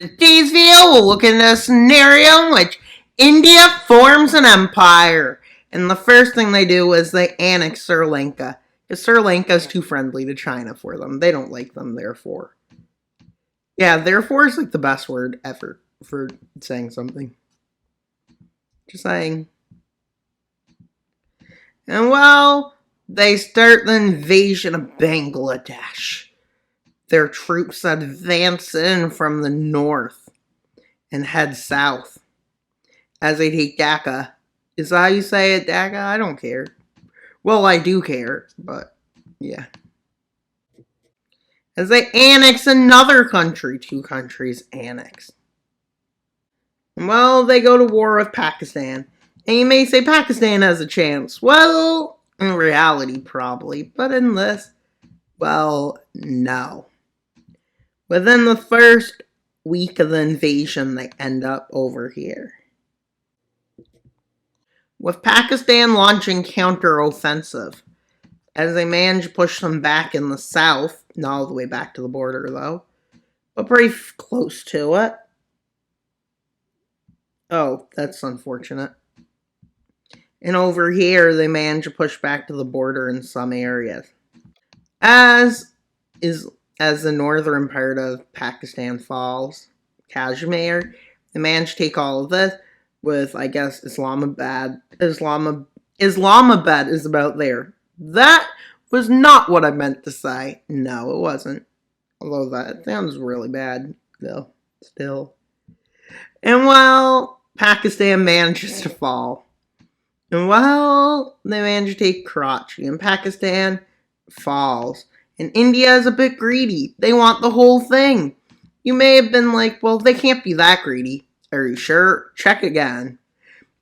Today's video, we'll look at a scenario in which India forms an empire. And the first thing they do is they annex Sri Lanka. Because Sri Lanka is too friendly to China for them. They don't like them, therefore. Yeah, therefore is like the best word ever for saying something. Just saying. And well, they start the invasion of Bangladesh. Their troops advance in from the north and head south as they take Dhaka. Is that how you say it, Dhaka? I don't care. Well, I do care, but yeah. As they annex another country, two countries annex. Well, they go to war with Pakistan. And you may say Pakistan has a chance. Well, in reality, probably. But in this, well, no. Within the first week of the invasion, they end up over here. With Pakistan launching counter-offensive, as they manage to push them back in the south, not all the way back to the border though, but pretty close to it. Oh, that's unfortunate. And over here, they manage to push back to the border in some areas. As the northern part of Pakistan falls, Kashmir, they managed to take all of this with, I guess, Islamabad. Islamabad is about there. That was not what I meant to say. No, it wasn't. Although that sounds really bad, though, still. And well, Pakistan manages to fall. And well, they manage to take Karachi, and Pakistan falls. And India is a bit greedy. They want the whole thing. You may have been like, well, they can't be that greedy. Are you sure? Check again.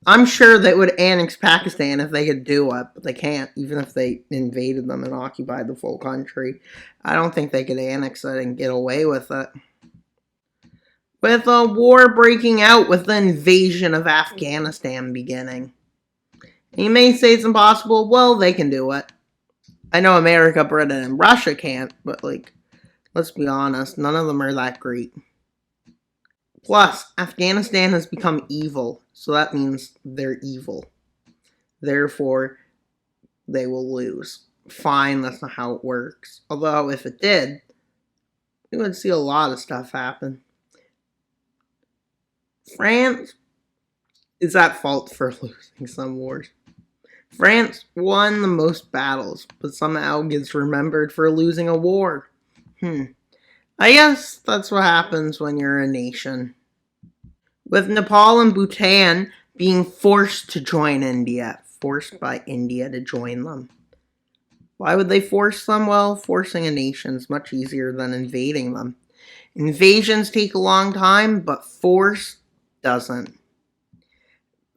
I'm sure they would annex Pakistan if they could do it, but they can't, even if they invaded them and occupied the full country. I don't think they could annex it and get away with it. With a war breaking out with the invasion of Afghanistan beginning. And you may say it's impossible. Well, they can do it. I know America, Britain, and Russia can't, but, like, let's be honest, none of them are that great. Plus, Afghanistan has become evil, so that means they're evil. Therefore, they will lose. Fine, that's not how it works. Although, if it did, we would see a lot of stuff happen. France is at fault for losing some wars. France won the most battles, but somehow gets remembered for losing a war. I guess that's what happens when you're a nation. With Nepal and Bhutan being forced to join India. Forced by India to join them. Why would they force them? Well, forcing a nation is much easier than invading them. Invasions take a long time, but force doesn't.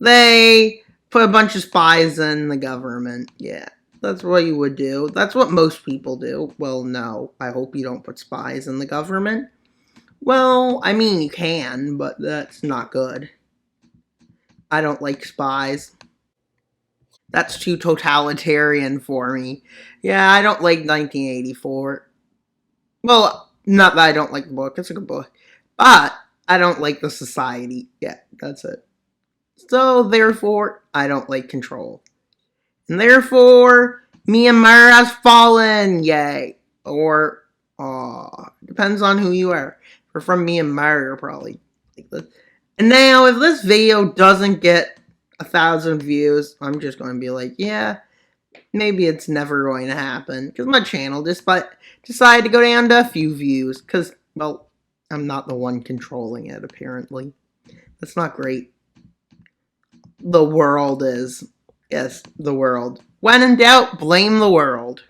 They put a bunch of spies in the government. Yeah, that's what you would do. That's what most people do. Well, no, I hope you don't put spies in the government. Well, I mean, you can, but that's not good. I don't like spies. That's too totalitarian for me. Yeah, I don't like 1984. Well, not that I don't like the book. It's a good book. But I don't like the society. Yeah, that's it. So, therefore, I don't like control. And therefore, Myanmar has fallen. Yay. Or, depends on who you are. If you're from Myanmar, you're probably like this. And now, if this video doesn't get 1,000 views, I'm just going to be like, yeah, maybe it's never going to happen. Because my channel just decided to go down to a few views. Because, well, I'm not the one controlling it, apparently. That's not great. The world is. Yes, the world. When in doubt, blame the world.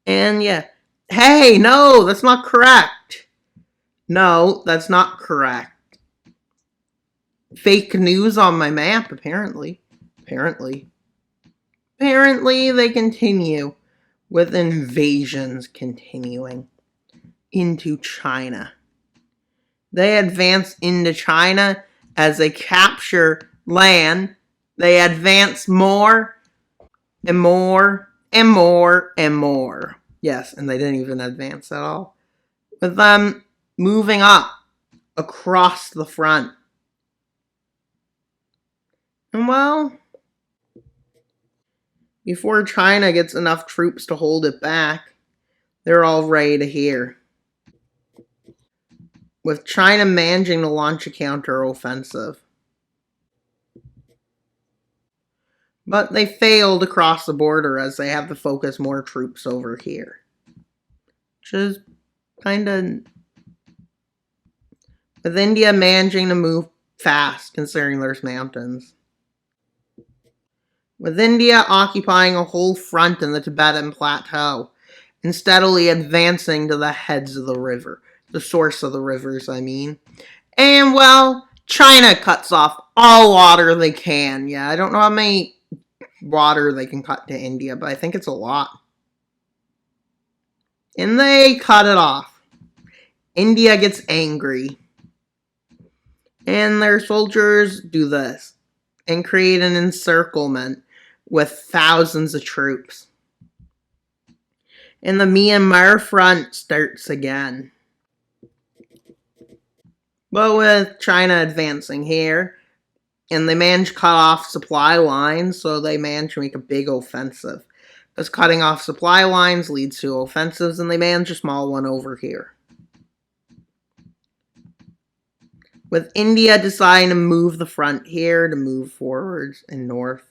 And yeah. Hey, no, that's not correct. No, that's not correct. Fake news on my map, apparently. Apparently, they continue with invasions continuing into China. They advance into China as they capture land. They advance more and more and more and more. Yes, and they didn't even advance at all. With them moving up across the front. And well, before China gets enough troops to hold it back, they're all ready to hear, with China managing to launch a counteroffensive. But they failed to cross the border as they have to focus more troops over here. Which is kind of... with India managing to move fast, considering there's mountains. With India occupying a whole front in the Tibetan Plateau, and steadily advancing to the heads of the river. The source of the rivers, I mean. And, well, China cuts off all water they can. Yeah, I don't know how many water they can cut to India, but I think it's a lot. And they cut it off. India gets angry. And their soldiers do this. And create an encirclement with thousands of troops. And the Myanmar front starts again. But with China advancing here, and they manage to cut off supply lines, so they manage to make a big offensive. Because cutting off supply lines leads to offensives, and they manage a small one over here. With India deciding to move the front here to move forwards and north.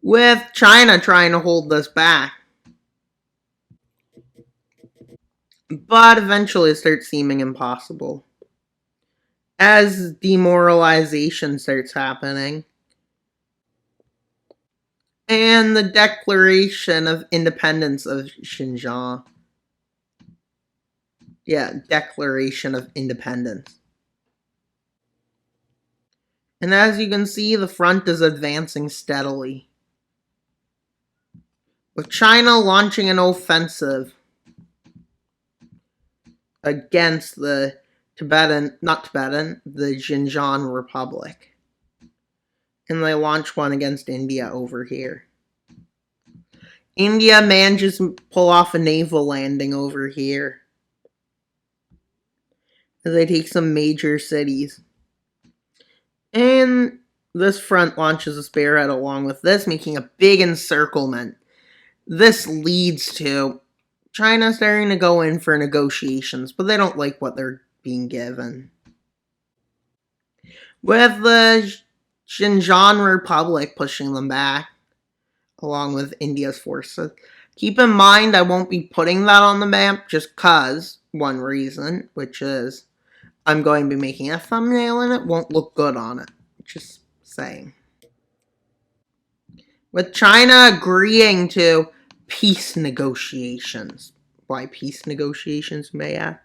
With China trying to hold this back. But eventually it starts seeming impossible. As demoralization starts happening. And the Declaration of Independence of Xinjiang. Yeah, Declaration of Independence. And as you can see, the front is advancing steadily. With China launching an offensive against the the Xinjiang Republic. And they launch one against India over here. India manages to pull off a naval landing over here. As they take some major cities. And this front launches a spearhead along with this, making a big encirclement. This leads to China starting to go in for negotiations, but they don't like what they're being given. With the Xinjiang Republic pushing them back, along with India's forces. Keep in mind, I won't be putting that on the map just cause, one reason, which is I'm going to be making a thumbnail and it won't look good on it. Just saying. With China agreeing to peace negotiations. Why peace negotiations, you may ask?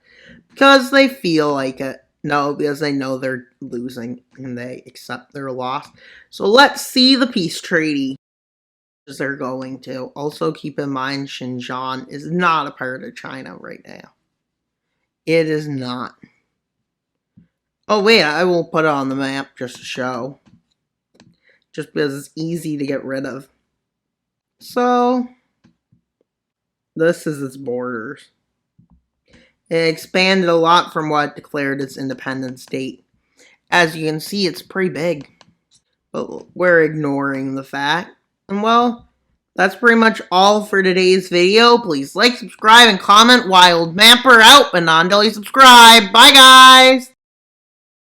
Because they feel like it. No, because they know they're losing and they accept their loss. So let's see the peace treaty they're going to. Also keep in mind Xinjiang is not a part of China right now. It is not. Oh wait, I will put it on the map just to show. Just because it's easy to get rid of. So, this is its borders. It expanded a lot from what it declared its independent state. As you can see, it's pretty big. But we're ignoring the fact. And well, that's pretty much all for today's video. Please like, subscribe, and comment. Wild Mapper out, but non-delete subscribe. Bye, guys!